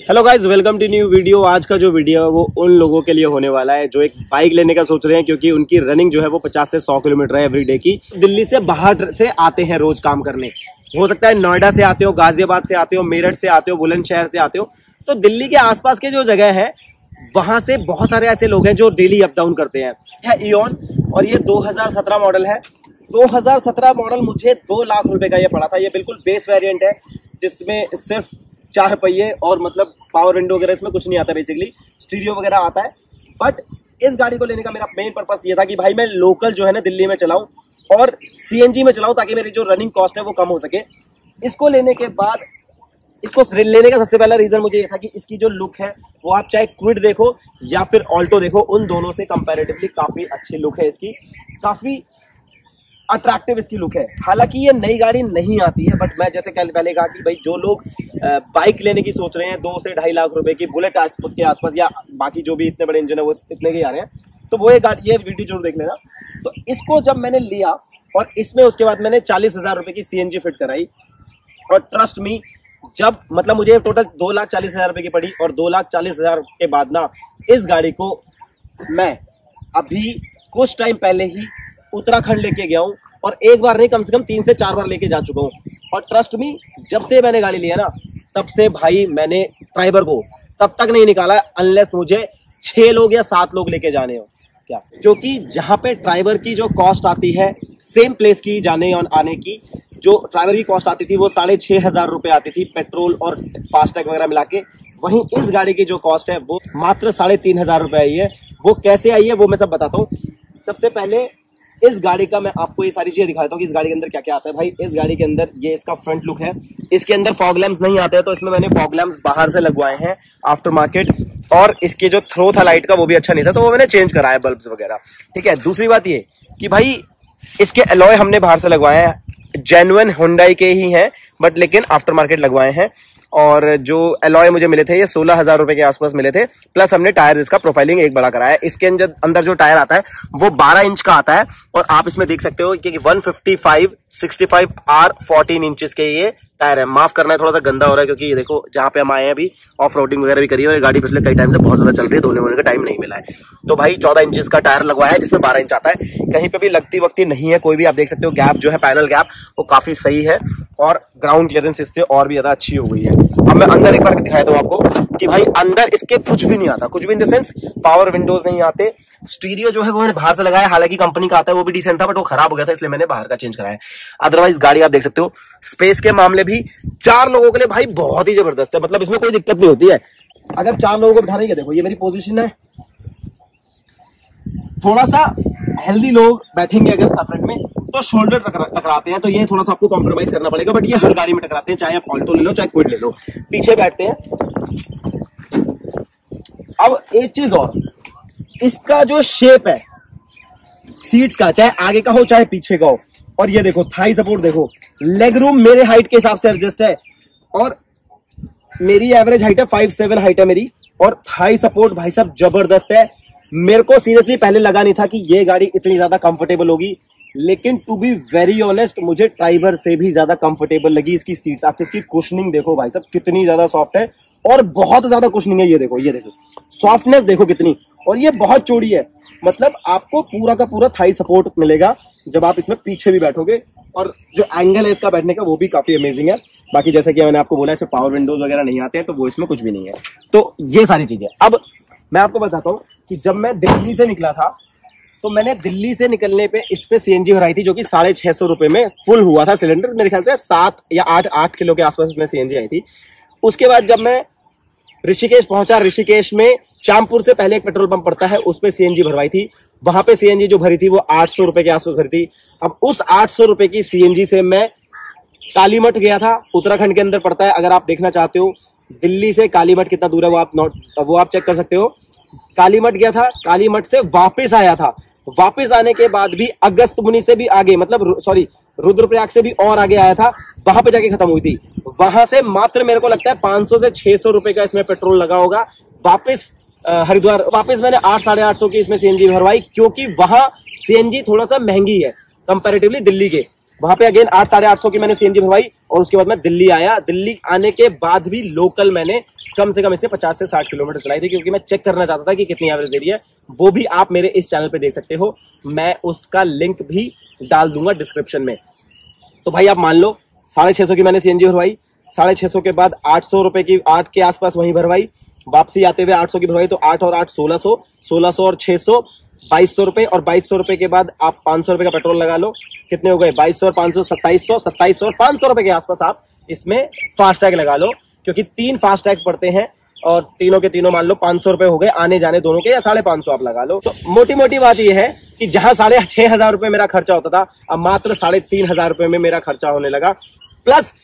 Hello guys, welcome to new video. आज का जो वीडियो है वो उन लोगों के लिए होने वाला है जो एक बाइक लेने का सोच रहे हैं, क्योंकि उनकी रनिंग जो है वो 50 से 100 किलोमीटर है एवरीडे की। दिल्ली से बाहर से आते हैं रोज काम करने, हो सकता है नोएडा से आते हो, गाजियाबाद से आते हो, मेरठ से आते हो, बुलंदशहर से आते हो। तो दिल्ली के आसपास के जो जगह है वहां से बहुत सारे ऐसे लोग हैं जो डेली अप डाउन करते हैं। है इओन और ये 2017 मॉडल है। 2017 मॉडल मुझे 2 लाख रुपए का ये पड़ा था। ये बिल्कुल बेस वेरिएंट है जिसमें सिर्फ 4 पहिए और मतलब पावर विंडो वगैरह इसमें कुछ नहीं आता, बेसिकली स्टीरियो वगैरह आता है। बट इस गाड़ी को लेने का मेरा मेन पर्पस ये था कि भाई मैं लोकल जो है ना दिल्ली में चलाऊं और सीएनजी में चलाऊं, ताकि मेरी जो रनिंग कॉस्ट है वो कम हो सके। इसको लेने के बाद, इसको लेने का सबसे पहला रीजन मुझे ये था कि इसकी जो लुक है वो आप चाहे क्विड देखो या फिर ऑल्टो देखो, उन दोनों से कंपैरेटिवली काफी अच्छी लुक है इसकी, काफी अट्रैक्टिव इसकी लुक है। हालांकि ये नई गाड़ी नहीं आती है, बट मैं जैसे कल पहले कहा कि भाई जो लोग बाइक लेने की सोच रहे हैं 2 से 2.5 लाख रुपए की, बुलेट के आसपास या बाकी जो भी इतने बड़े इंजन है वो इतने के आ रहे हैं, तो वो ये वीडियो जरूर देख लेना। तो इसको जब मैंने लिया और इसमें उसके बाद मैंने 40,000 रुपए की सीएनजी फिट कराई, और ट्रस्ट मी, जब मतलब मुझे टोटल 2,40,000 रुपए की पड़ी, और 2,40,000 के बाद ना इस गाड़ी को मैं अभी कुछ टाइम पहले ही उत्तराखंड लेके गया हूं, और एक बार नहीं कम से कम 3 से 4 बार लेके जा चुका हूं। और ट्रस्ट मी, जब से मैंने गाड़ी लिया ना तब से भाई मैंने ड्राइवर को तब तक नहीं निकाला अनलेस मुझे 6 लोग या 7 लोग लेके जाने हो क्या, क्योंकि जहां पे ड्राइवर की जो कॉस्ट आती है सेम प्लेस की जाने और आने की, जो ड्राइवर की कॉस्ट आती थी वो 6,500 रुपए आती थी पेट्रोल और फास्टैग वगैरह मिला के। वहीं इस गाड़ी की जो कॉस्ट है वो मात्र 3,500 रुपए आई है। वो कैसे आई है वो मैं सब बताता हूँ। सबसे पहले इस गाड़ी का मैं आपको ये सारी चीजें दिखाता हूँ कि इस गाड़ी के अंदर क्या क्या आता है। भाई इस गाड़ी के अंदर ये इसका फ्रंट लुक है। इसके अंदर फॉग लैंप्स नहीं आते हैं, तो इसमें मैंने फॉग लैंप्स बाहर से लगवाए हैं आफ्टर मार्केट, और इसके जो थ्रो था लाइट का वो भी अच्छा नहीं था, तो वो मैंने चेंज कराया बल्ब्स वगैरह। ठीक है, दूसरी बात ये कि भाई इसके अलॉय हमने बाहर से लगवाए हैं, जेन्युइन हुंडई के ही हैं बट लेकिन आफ्टर मार्केट लगवाए हैं। और जो अलॉय मुझे मिले थे ये 16,000 रुपए के आसपास मिले थे, प्लस हमने टायर इसका प्रोफाइलिंग एक बड़ा कराया है। इसके अंदर जो टायर आता है वो 12 इंच का आता है, और आप इसमें देख सकते हो कि 155/65 R 14 इंचेस के ये टायर है। माफ करना है, थोड़ा सा गंदा हो रहा है क्योंकि ये देखो जहां पे हम आए हैं अभी ऑफ रोडिंग वगैरह भी करी है, और ये गाड़ी पिछले कई टाइम से बहुत ज्यादा चल रही है, धोने वोने का टाइम नहीं मिला है। तो भाई 14 इंचेस का टायर लगवाया है जिसमें 12 इंच आता है। कहीं पे भी लगती वक्ती नहीं है कोई भी, आप देख सकते हो गैप जो है पैनल गैप वो काफी सही है, और ग्राउंड क्लियरेंस इससे और भी ज्यादा अच्छी हो गई है। अब मैं अंदर एक बार दिखाया दूं आपको कि भाई अंदर इसके कुछ भी नहीं आता, कुछ भी in the sense power Windows नहीं आते। स्टीरियो जो है वो मैंने बाहर से लगाया, हालांकि कंपनी का आता है वो भी डिसेंट था, बट वो खराब हो गया था इसलिए मैंने बाहर का चेंज कराया। अदरवाइज गाड़ी आप देख सकते हो स्पेस के मामले भी 4 लोगों के लिए भाई बहुत ही जबरदस्त है। मतलब इसमें कोई दिक्कत नहीं होती है अगर 4 लोगों को बिठाने के। देखो ये मेरी पोजीशन है, थोड़ा सा हेल्दी लोग बैठेंगे अगर सेपरेट में तो शोल्डर टकराते हैं, तो ये थोड़ा सा आपको कॉम्प्रोमाइज करना पड़ेगा, बट ये हर गाड़ी में टकराते हैं, चाहे आप ऑल्टो ले लो चाहे क्विड ले लो, पीछे बैठते हैं। अब एक चीज और, इसका जो शेप है सीट्स का, चाहे आगे का हो चाहे पीछे का हो, और ये देखो थाई सपोर्ट देखो, लेग रूम मेरे हाइट के हिसाब से एडजस्ट है, और मेरी एवरेज हाइट है 5'7" हाइट है मेरी, और थाई सपोर्ट भाई साहब जबरदस्त है। मेरे को सीरियसली पहले लगा नहीं था कि ये गाड़ी इतनी ज्यादा कंफर्टेबल होगी, लेकिन टू बी वेरी ऑनेस्ट मुझे ड्राइवर से भी ज्यादा कंफर्टेबल लगी इसकी सीट्स। आप इसकी कुशनिंग देखो भाई साहब कितनी ज्यादा सॉफ्ट है, और बहुत ज्यादा कुशनिंग है। ये देखो सॉफ्टनेस देखो कितनी, और ये बहुत चौड़ी है। मतलब आपको पूरा का पूरा थाई सपोर्ट मिलेगा जब आप इसमें पीछे भी बैठोगे, और जो एंगल है इसका बैठने का वो भी काफी अमेजिंग है। बाकी जैसे कि मैंने आपको बोला इसमें पावर विंडोज वगैरह नहीं आते हैं, तो वो इसमें कुछ भी नहीं है। तो ये सारी चीजें अब मैं आपको बताता हूँ कि जब मैं दिल्ली से निकला था तो मैंने दिल्ली से निकलने पे इस पे सीएनजी भराई थी, जो कि 650 रुपए में फुल हुआ था सिलेंडर। मेरे ख्याल से 7 या 8 किलो के आसपास इसमें सीएनजी आई थी। उसके बाद जब मैं ऋषिकेश पहुंचा, ऋषिकेश में चामपुर से पहले एक पेट्रोल पंप पड़ता है, उस पे सीएनजी भरवाई थी। वहां पे सीएनजी जो भरी थी वो 800 रुपए के आसपास भरी थी। अब उस 800 रुपए की सीएनजी से मैं कालीमठ गया था, उत्तराखंड के अंदर पड़ता है। अगर आप देखना चाहते हो दिल्ली से कालीमठ कितना दूर है वो आप चेक कर सकते हो। कालीमठ गया था, कालीमठ से वापस आया था, वापस आने के बाद भी अगस्त मुनि से भी आगे, मतलब सॉरी रुद्रप्रयाग से भी और आगे आया था, वहां पे जाके खत्म हुई थी। वहां से मात्र मेरे को लगता है 500 से 600 रुपए का इसमें पेट्रोल लगा होगा। वापस हरिद्वार वापस मैंने 800-850 की इसमें सीएनजी भरवाई, क्योंकि वहां सीएनजी थोड़ा सा महंगी है कंपैरेटिवली दिल्ली के। वहां पे अगेन 800-850 की मैंने सीएनजी भरवाई और उसके बाद मैं दिल्ली आया। दिल्ली आने के बाद भी लोकल मैंने कम से कम इसे 50 से 60 किलोमीटर चलाई थी, क्योंकि मैं चेक करना चाहता था कि कितनी एवरेज दे रही है। वो भी आप मेरे इस चैनल पे देख सकते हो, मैं उसका लिंक भी डाल दूंगा डिस्क्रिप्शन में। तो भाई आप मान लो 650 की मैंने सीएनजी भरवाई, 650 के बाद 800 रुपए की 8 के आसपास वहीं भरवाई, वापसी आते हुए 800 की भरवाई, तो 8 और 8 1600, 1600 और 600 2200 रुपए, और 2200 रुपए के बाद आप 500 रुपए का पेट्रोल लगा लो, कितने हो गए 2200 और 500 2700, 2700 और 500 रुपए के आसपास आप इसमें फास्टैग लगा लो, क्योंकि 3 फास्टैग्स पड़ते हैं और तीनों के तीनों मान लो 500 रुपए हो गए आने जाने दोनों के, या 550 आप लगा लो। तो मोटी मोटी बात यह है कि जहां 6500 रुपए मेरा खर्चा होता था, अब मात्र 3500 रुपए में मेरा खर्चा होने लगा। प्लस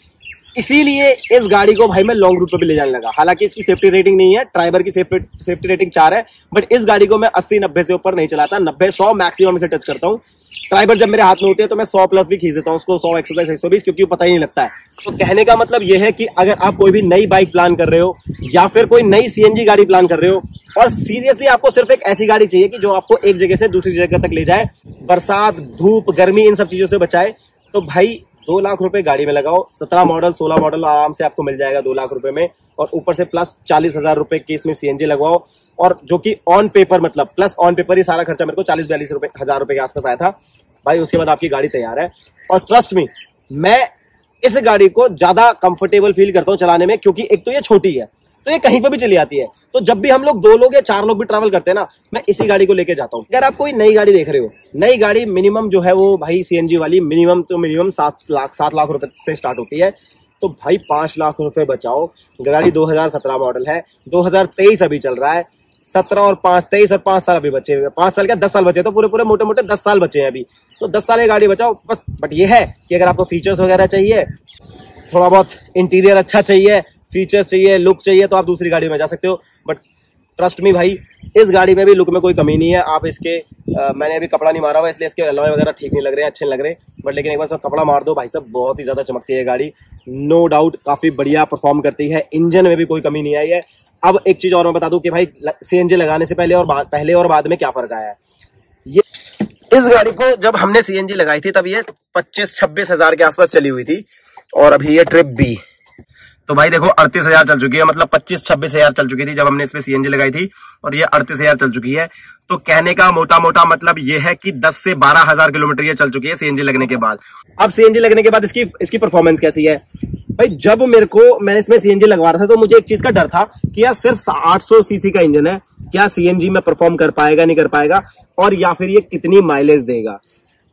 इसीलिए इस गाड़ी को भाई मैं लॉन्ग रूट पे भी ले जाने लगा। हालांकि इसकी सेफ्टी रेटिंग नहीं है, ड्राइवर की सेफ्टी रेटिंग 4 है, बट इस गाड़ी को मैं 80-90 से ऊपर नहीं चलाता, 90-100 मैक्सिमम इसे टच करता हूँ। ड्राइवर जब मेरे हाथ में होती है तो मैं 100 प्लस भी खींच देता हूँ उसको, 100 110 120, क्योंकि पता ही नहीं लगता है। तो कहने का मतलब यह है कि अगर आप कोई भी नई बाइक प्लान कर रहे हो या फिर कोई नई सीएनजी गाड़ी प्लान कर रहे हो, और सीरियसली आपको सिर्फ एक ऐसी गाड़ी चाहिए कि जो आपको एक जगह से दूसरी जगह तक ले जाए, बरसात धूप गर्मी इन सब चीजों से बचाए, तो भाई 2 लाख रुपए गाड़ी में लगाओ। 17 मॉडल 16 मॉडल आराम से आपको मिल जाएगा 2 लाख रुपए में, और ऊपर से प्लस 40,000 रुपए की इसमें सीएनजी लगवाओ, और जो कि ऑन पेपर मतलब प्लस ऑन पेपर ही सारा खर्चा मेरे को 40-42 हजार रुपए के आसपास आया था भाई। उसके बाद आपकी गाड़ी तैयार है, और ट्रस्ट मी मैं इस गाड़ी को ज्यादा कंफर्टेबल फील करता हूँ चलाने में, क्योंकि एक तो ये छोटी है तो ये कहीं पर भी चली आती है। तो जब भी हम लोग 2 लोग या 4 लोग भी ट्रैवल करते हैं ना, मैं इसी गाड़ी को लेके जाता हूँ। अगर आप कोई नई गाड़ी देख रहे हो, नई गाड़ी मिनिमम जो है वो भाई सीएनजी वाली मिनिमम 7 लाख रुपए से स्टार्ट होती है, तो भाई 5 लाख रुपए बचाओ। गाड़ी 2017 मॉडल है, 2023 अभी चल रहा है, 17 और 5 23 और 5 साल अभी बचे हुए, 5 साल क्या 10 साल बचे, तो पूरे मोटे मोटे 10 साल बचे हैं अभी। तो 10 साल ये गाड़ी बचाओ बस। बट ये है कि अगर आपको फीचर्स वगैरह चाहिए, थोड़ा बहुत इंटीरियर अच्छा चाहिए, फीचर्स चाहिए, लुक चाहिए, तो आप दूसरी गाड़ी में जा सकते हो। बट ट्रस्ट मी भाई, इस गाड़ी में भी लुक में कोई कमी नहीं है। आप इसके मैंने अभी कपड़ा नहीं मारा हुआ, इसलिए इसके अलॉय वगैरह ठीक नहीं लग रहे हैं, अच्छे नहीं लग रहे, बट लेकिन एक बार सब कपड़ा मार दो भाई साहब, बहुत ही ज्यादा चमकती है गाड़ी, नो डाउट काफी बढ़िया परफॉर्म करती है। इंजन में भी कोई कमी नहीं आई है। अब एक चीज और मैं बता दूं कि भाई सीएनजी लगाने से पहले और बाद में क्या फर्क आया है। ये इस गाड़ी को जब हमने सीएनजी लगाई थी तब ये 25-26 हजार के आसपास चली हुई थी, और अभी ये ट्रिप बी तो भाई देखो 38,000 चल चुकी है, मतलब 25-26 हजार चल चुकी थी जब हमने इसमें सीएनजी लगाई थी, और ये 38,000 चल चुकी है। तो कहने का मोटा मोटा मतलब ये है कि 10 से 12 हजार किलोमीटर ये चल चुकी है सीएनजी लगने के बाद। अब सीएनजी लगने के बाद इसकी परफॉर्मेंस कैसी है भाई। जब मैंने इसमें सीएनजी लगवा रहा था तो मुझे एक चीज का डर था कि यार सिर्फ 800 सीसी का इंजन है, क्या सीएनजी में परफॉर्म कर पाएगा नहीं कर पाएगा, और या फिर ये कितनी माइलेज देगा,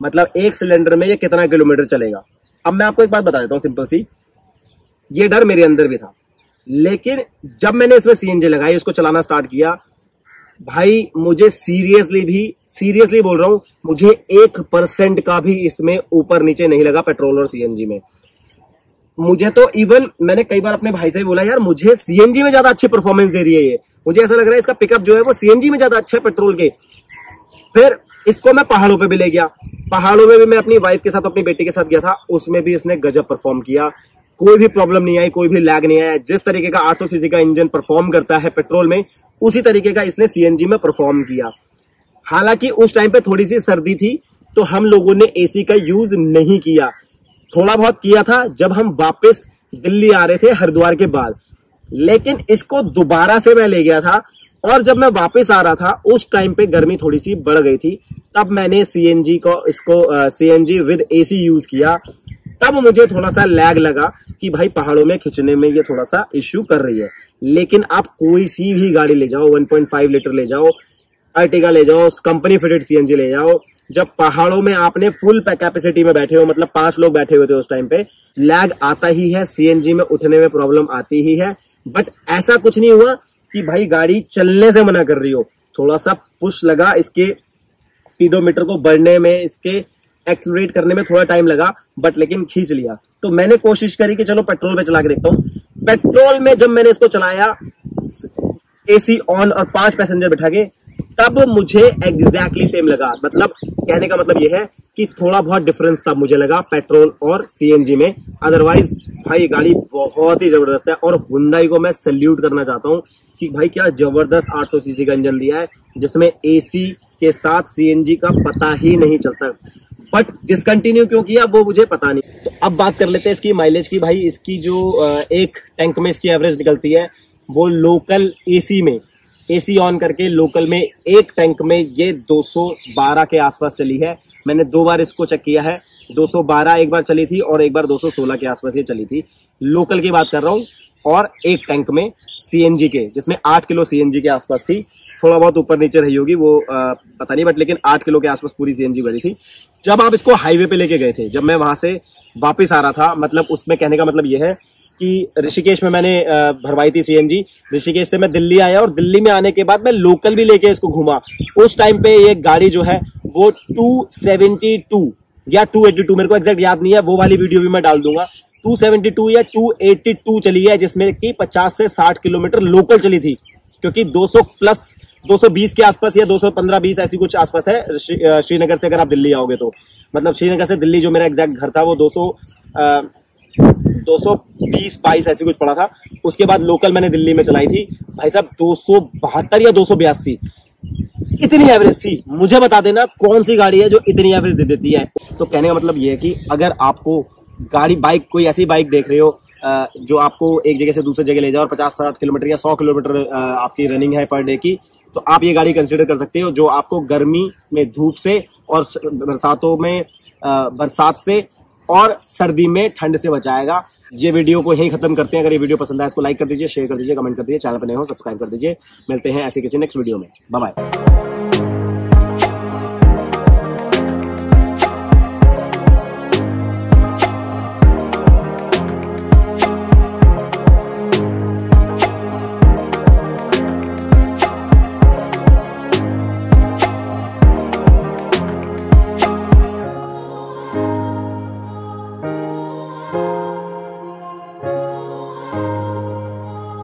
मतलब एक सिलेंडर में ये कितना किलोमीटर चलेगा। अब मैं आपको एक बात बता देता हूँ सिंपल सी, ये डर मेरे अंदर भी था, लेकिन जब मैंने इसमें सीएनजी लगाई, उसको चलाना स्टार्ट किया, भाई मुझे सीरियसली बोल रहा हूं, मुझे 1% का भी इसमें ऊपर नीचे नहीं लगा पेट्रोल और सीएनजी में। मुझे तो इवन मैंने कई बार अपने भाई से भी बोला, यार मुझे सीएनजी में ज्यादा अच्छी परफॉर्मेंस दे रही है ये, मुझे ऐसा लग रहा है इसका पिकअप जो है वो सीएनजी में ज्यादा अच्छा है पेट्रोल के। फिर इसको मैं पहाड़ों पे भी ले गया, पहाड़ों में भी मैं अपनी वाइफ के साथ अपनी बेटी के साथ गया था, उसमें भी इसने गजब परफॉर्म किया, कोई भी प्रॉब्लम नहीं आई, कोई भी लैग नहीं आया। जिस तरीके का 800 सीसी का इंजन परफॉर्म करता है पेट्रोल में, उसी तरीके का इसने सीएनजी में परफॉर्म किया। हालांकि उस टाइम पे थोड़ी सी सर्दी थी तो हम लोगों ने एसी का यूज नहीं किया, थोड़ा बहुत किया था जब हम वापस दिल्ली आ रहे थे हरिद्वार के बाद, लेकिन इसको दोबारा से मैं ले गया था, और जब मैं वापस आ रहा था उस टाइम पे गर्मी थोड़ी सी बढ़ गई थी, तब मैंने सीएनजी विद एसी यूज किया। तब मुझे थोड़ा सा लैग लगा कि भाई पहाड़ों में खींचने में ये थोड़ा सा इश्यू कर रही है। लेकिन आप कोई सी भी गाड़ी ले जाओ, 1.5 लीटर ले जाओ, अर्टिगा ले जाओ, कंपनी फिटेड सीएनजी ले जाओ, जब पहाड़ों में आपने फुल कैपेसिटी में बैठे हो, मतलब 5 लोग बैठे हुए थे उस टाइम पे, लैग आता ही है, सीएनजी में उठने में प्रॉब्लम आती ही है। बट ऐसा कुछ नहीं हुआ कि भाई गाड़ी चलने से मना कर रही हो, थोड़ा सा पुश लगा, इसके स्पीडोमीटर को बढ़ने में, इसके एक्सीलरेट करने में थोड़ा टाइम लगा, बट लेकिन खींच लिया। तो मैंने कोशिश करी कि चलो पेट्रोल पे चला के देखता हूँ। पेट्रोल में जब मैंने इसको चलाया एसी ऑन और 5 पैसेंजर बिठा के, तब मुझे एग्जैक्टली सेम लगा। मतलब कहने का मतलब यह है कि थोड़ा बहुत डिफरेंस तब मुझे लगा पेट्रोल और सीएनजी में। अदरवाइज भाई गाड़ी बहुत ही जबरदस्त है, और हुंडई को मैं सैल्यूट करना चाहता हूँ कि भाई क्या जबरदस्त 800 सीसी का इंजन दिया है, जिसमें एसी के साथ सीएनजी का पता ही नहीं चलता। बट डिसकंटिन्यू क्यों किया वो मुझे पता नहीं। तो अब बात कर लेते हैं इसकी माइलेज की। भाई इसकी जो एक टैंक में इसकी एवरेज निकलती है वो लोकल एसी में, एसी ऑन करके लोकल में एक टैंक में ये 212 के आसपास चली है। मैंने 2 बार इसको चेक किया है, 212 एक बार चली थी और एक बार 216 के आसपास ये चली थी। लोकल की बात कर रहा हूँ, और एक टैंक में सीएनजी के, जिसमें 8 किलो सीएनजी के आसपास थी। थोड़ा बहुत ऊपर नीचे रही होगी वो पता नहीं, बट लेकिन 8 किलो के आसपास पूरी सीएनजी भरी थी। जब आप इसको हाईवे पे लेके गए थे, जब मैं वहां से वापस आ रहा था, मतलब उसमें कहने का मतलब ये है कि ऋषिकेश में मैंने भरवाई थी सीएनजी। ऋषिकेश से मैं दिल्ली आया और दिल्ली में आने के बाद मैं लोकल भी लेके इसको घूमा। उस टाइम पे ये गाड़ी जो है वो 272 या 282, मेरे को एग्जैक्ट याद नहीं है, वो वाली वीडियो भी मैं डाल दूंगा। 272 या 282 चली है, जिसमें कि 50 से 60 किलोमीटर लोकल चली थी, क्योंकि 200 प्लस 220 के आसपास या 215-20 ऐसी कुछ आसपास है श्रीनगर से अगर आप दिल्ली आओगे तो। मतलब श्रीनगर से दिल्ली जो मेरा एग्जैक्ट घर था वो 220-22 ऐसी कुछ पड़ा था। उसके बाद लोकल मैंने दिल्ली में चलाई थी, भाई साहब 272 या 282 इतनी एवरेज थी। मुझे बता देना कौन सी गाड़ी है जो इतनी एवरेज दे देती है। तो कहने का मतलब ये है कि अगर आपको गाड़ी, बाइक, कोई ऐसी बाइक देख रहे हो जो आपको एक जगह से दूसरी जगह ले जाए और 50-60 किलोमीटर या 100 किलोमीटर आपकी रनिंग है पर डे की, तो आप ये गाड़ी कंसीडर कर सकते हो, जो आपको गर्मी में धूप से और बरसातों में बरसात से और सर्दी में ठंड से बचाएगा। ये वीडियो को यहीं खत्म करते हैं। अगर ये वीडियो पसंद आए इसको लाइक कर दीजिए, शेयर कर दीजिए, कमेंट कर दीजिए, चैनल पर नए हो सब्सक्राइब कर दीजिए। मिलते हैं ऐसे किसी नेक्स्ट वीडियो में। Bye bye.